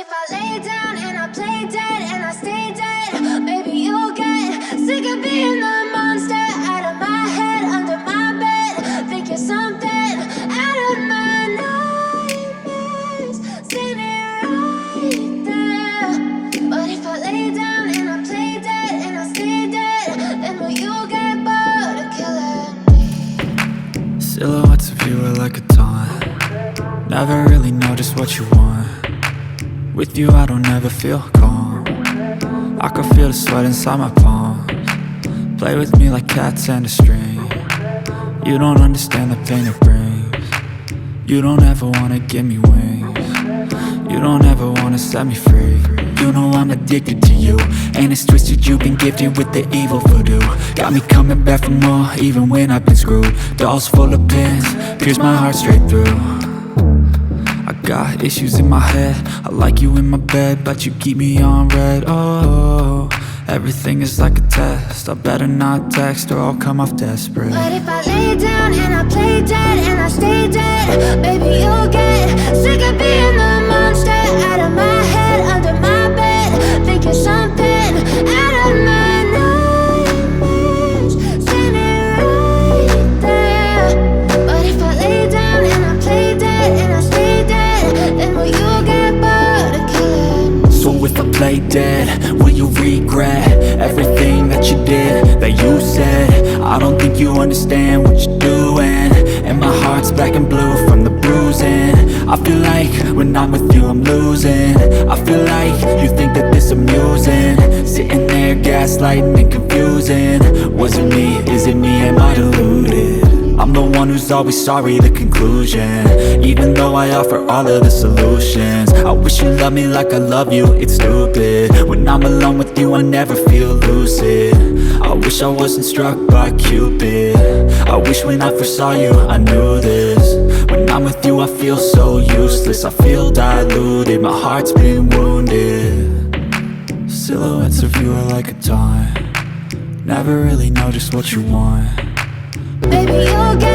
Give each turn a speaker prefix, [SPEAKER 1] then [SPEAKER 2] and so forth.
[SPEAKER 1] if I lay down and I play dead and I stay dead, maybe you'll get sick of being the monster out of my head, under my bed. Think you're something out of my nightmares, standing right there. But if I lay down and I play dead and I stay dead, then will you get bored of killing me?
[SPEAKER 2] Silhouettes of you are like a taunt. Never really know just what you want. With you I don't ever feel calm. I can feel the sweat inside my palms. Play with me like cats and a string. You don't understand the pain it brings. You don't ever wanna give me wings. You don't ever wanna set me free. You know I'm addicted to you, and it's twisted, you've been gifted with the evil voodoo. Got me coming back for more, even when I've been screwed. Dolls full of pins, pierce my heart straight through. I got issues in my head, I like you in my bed, but you keep me on red. Oh, everything is like a test, I better not text or I'll come off desperate.
[SPEAKER 1] But if I lay down and I play dead and I stay dead, maybe you'll get sick of being the monster out of my head, under my bed. Think you're something out of my nightmares, standing right there. But if I lay down and I play dead and I stay dead, then will you get bored of killing me?
[SPEAKER 2] So if I play dead, will you regret everything that you did, that you said? I don't think you understand what you're doing, and my heart's black and blue from the bruising. I feel like when I'm with you I'm losing. I feel like you think that this amusing, sitting there gaslighting and confusing. Was it me? Is it me? Am I deluded? I'm the one who's always sorry, the conclusion, even though I offer all of the solutions. I wish you loved me like I love you, it's stupid. When I'm alone with you I never feel lucid. I wish I wasn't struck by Cupid. I wish when I first saw you I knew this. When I'm with you I feel so useless, I feel diluted, my heart's been wounded. Silhouettes of you are like a taunt. Never really know just what you want.
[SPEAKER 1] Maybe you'll get